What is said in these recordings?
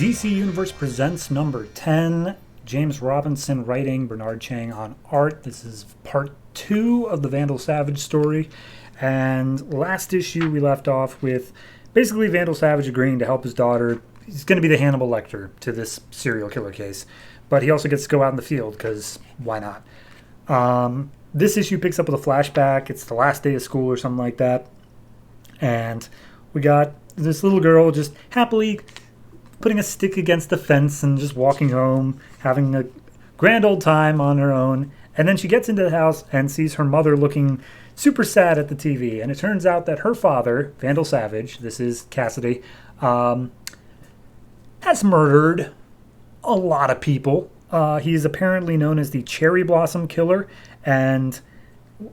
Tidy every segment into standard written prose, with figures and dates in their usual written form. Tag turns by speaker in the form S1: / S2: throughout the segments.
S1: DC Universe Presents number 10. James Robinson writing, Bernard Chang on art. This is part 2 of the Vandal Savage story. And last issue we left off with basically Vandal Savage agreeing to help his daughter. He's going to be the Hannibal Lecter to this serial killer case. But he also gets to go out in the field because why not? This issue picks up with a flashback. It's the last day of school or something like that. And we got this little girl just happily putting a stick against the fence and just walking home, having a grand old time on her own. And then she gets into the house and sees her mother looking super sad at the TV. And it turns out that her father, Vandal Savage, this is Cassidy, has murdered a lot of people. He's apparently known as the Cherry Blossom Killer, and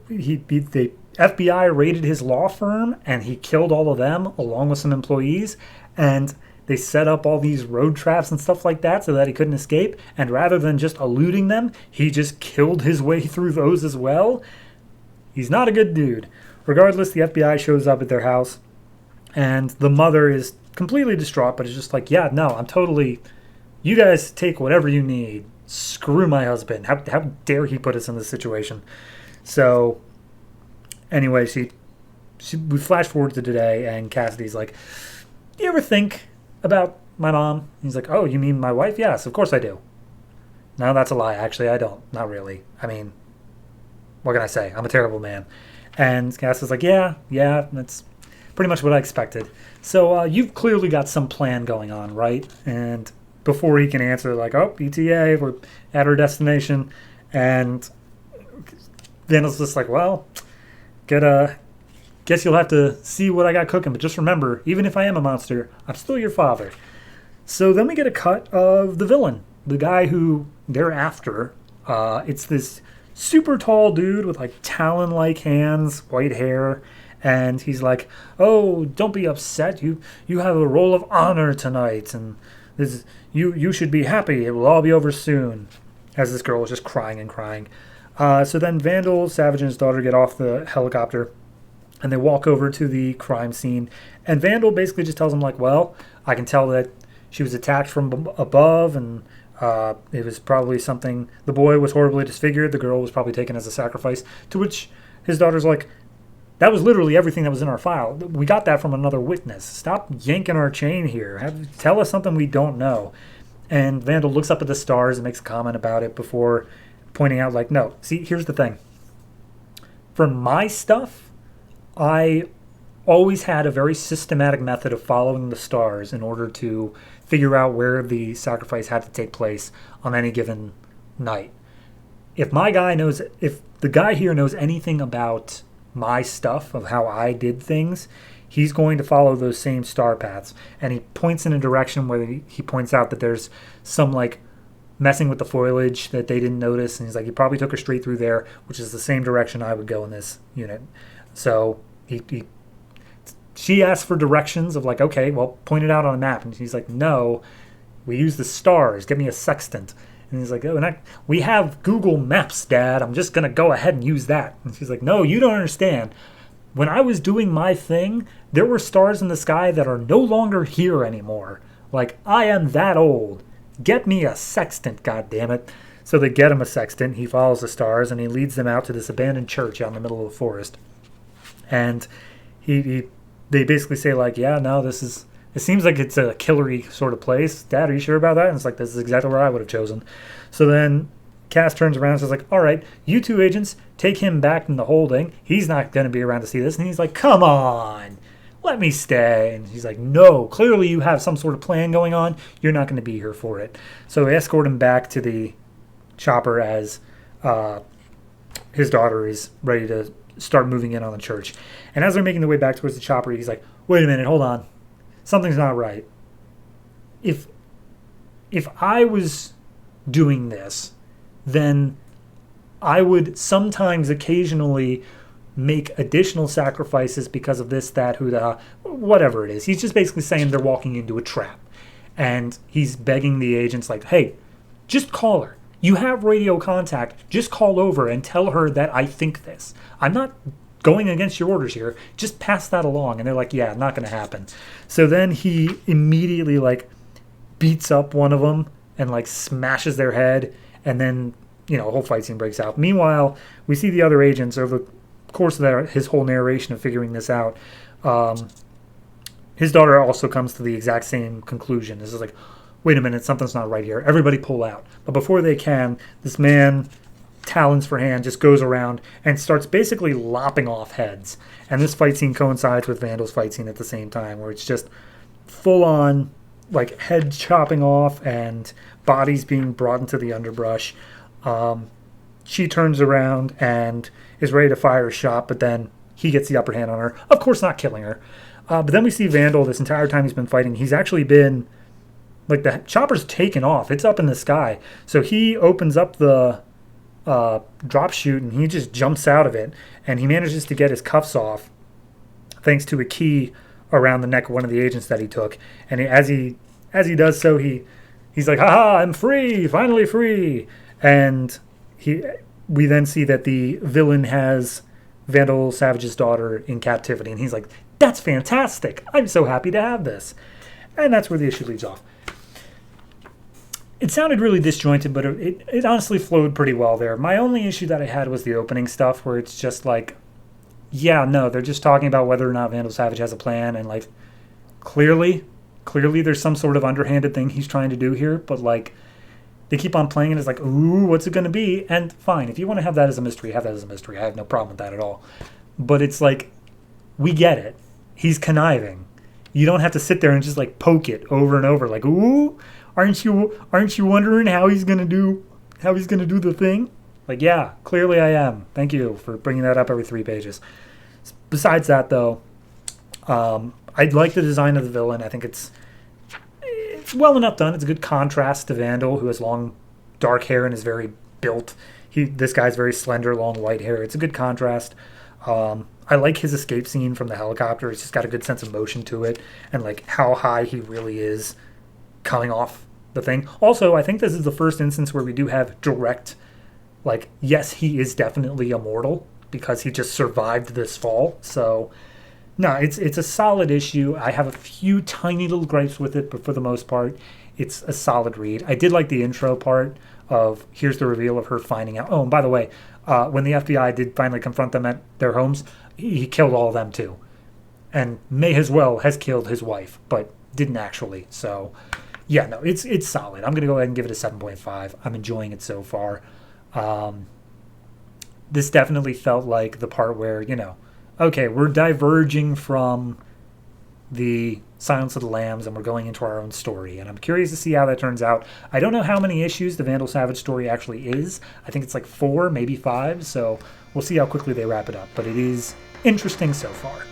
S1: the FBI raided his law firm, and he killed all of them along with some employees, and they set up all these road traps and stuff like that so that he couldn't escape, and rather than just eluding them, he just killed his way through those as well. He's not a good dude. Regardless, the FBI shows up at their house, and the mother is completely distraught, but is just like, yeah, no, I'm totally... You guys take whatever you need. Screw my husband. How dare he put us in this situation? So, anyway, we flash forward to today, and Cassidy's like, do you ever think about my mom? He's like, oh, you mean my wife? Yes, of course I do. No, that's a lie. Actually, I don't. Not really. I mean, what can I say? I'm a terrible man. And Cassidy's like, yeah, that's pretty much what I expected. So you've clearly got some plan going on, right? And before he can answer, like, oh, ETA, we're at our destination. And Vandal's just like, well, guess you'll have to see what I got cooking. But just remember, even if I am a monster, I'm still your father. So then we get a cut of the villain, the guy who they're after. It's this super tall dude with like talon-like hands, white hair. And he's like, oh, don't be upset. You have a role of honor tonight. And this you should be happy. It will all be over soon. As this girl is just crying and crying. So then Vandal, Savage, and his daughter get off the helicopter. And they walk over to the crime scene. And Vandal basically just tells him, like, well, I can tell that she was attacked from above. And it was probably something... The boy was horribly disfigured. The girl was probably taken as a sacrifice. To which his daughter's like, that was literally everything that was in our file. We got that from another witness. Stop yanking our chain here. Tell us something we don't know. And Vandal looks up at the stars and makes a comment about it before pointing out, like, no, see, here's the thing. For my stuff, I always had a very systematic method of following the stars in order to figure out where the sacrifice had to take place on any given night. If the guy here knows anything about my stuff, of how I did things, he's going to follow those same star paths. And he points in a direction where he points out that there's some like messing with the foliage that they didn't notice. And he's like, he probably took her straight through there, which is the same direction I would go in this unit. So she asked for directions of like, okay, well, point it out on a map. And he's like, no, we use the stars. Get me a sextant. And he's like, oh, we have Google Maps, Dad. I'm just going to go ahead and use that. And she's like, no, you don't understand. When I was doing my thing, there were stars in the sky that are no longer here anymore. Like, I am that old. Get me a sextant, goddammit. So they get him a sextant. He follows the stars, and he leads them out to this abandoned church out in the middle of the forest. And they basically say, like, yeah, no, it seems like it's a killery sort of place. Dad, are you sure about that? And it's like, this is exactly where I would have chosen. So then Cass turns around and says, like, all right, you two agents, take him back in the holding. He's not going to be around to see this. And he's like, come on, let me stay. And he's like, no, clearly you have some sort of plan going on. You're not going to be here for it. So they escort him back to the chopper as his daughter is ready to start moving in on the church. And as they're making their way back towards the chopper, he's like, wait a minute, hold on. Something's not right. If I was doing this, then I would sometimes occasionally make additional sacrifices because of this, that, who, the, whatever it is. He's just basically saying they're walking into a trap. And he's begging the agents, like, hey, just call her. You have radio contact. Just call over and tell her that I think this. I'm not going against your orders here. Just pass that along. And they're like, yeah, not going to happen. So then he immediately, like, beats up one of them and like smashes their head, and then a whole fight scene breaks out. Meanwhile, we see the other agents over the course of his whole narration of figuring this out. His daughter also comes to the exact same conclusion. This is like, wait a minute, something's not right here. Everybody pull out. But before they can, this man, talons for hand, just goes around and starts basically lopping off heads. And this fight scene coincides with Vandal's fight scene at the same time, where it's just full on like head chopping off and bodies being brought into the underbrush. She turns around and is ready to fire a shot, but then he gets the upper hand on her. Of course, not killing her. But then we see Vandal this entire time he's been fighting. He's actually been, like, the chopper's taken off. It's up in the sky. So he opens up the drop chute and he just jumps out of it. And he manages to get his cuffs off thanks to a key around the neck of one of the agents that he took. And as he does so, he's like, haha, I'm free, finally free. And we then see that the villain has Vandal Savage's daughter in captivity. And he's like, that's fantastic. I'm so happy to have this. And that's where the issue leaves off. It sounded really disjointed, but it honestly flowed pretty well there. My only issue that I had was the opening stuff, where it's just like, yeah, no, they're just talking about whether or not Vandal Savage has a plan, and like, clearly there's some sort of underhanded thing he's trying to do here, but like, they keep on playing it as like, ooh, what's it going to be? And fine, if you want to have that as a mystery, have that as a mystery. I have no problem with that at all. But it's like, we get it. He's conniving. You don't have to sit there and just like poke it over and over, like, ooh, aren't you wondering how he's gonna do the thing? Like, yeah, clearly I am. Thank you for bringing that up every 3 pages. Besides that, though, I like the design of the villain. I think it's well enough done. It's a good contrast to Vandal, who has long dark hair and is very built. This guy's very slender, long white hair. It's a good contrast. I like his escape scene from the helicopter. It's just got a good sense of motion to it, and like how high he really is coming off the thing. Also, I think this is the first instance where we do have direct, like, yes, he is definitely immortal because he just survived this fall. So, no, it's a solid issue. I have a few tiny little gripes with it, but for the most part, it's a solid read. I did like the intro part of here's the reveal of her finding out. Oh, and by the way, when the FBI did finally confront them at their homes, he killed all of them too. And may as well has killed his wife, but didn't actually. So, yeah, no, it's solid. I'm going to go ahead and give it a 7.5. I'm enjoying it so far. This definitely felt like the part where, okay, we're diverging from the Silence of the Lambs and we're going into our own story. And I'm curious to see how that turns out. I don't know how many issues the Vandal Savage story actually is. I think it's like 4, maybe 5. So we'll see how quickly they wrap it up. But it is interesting so far.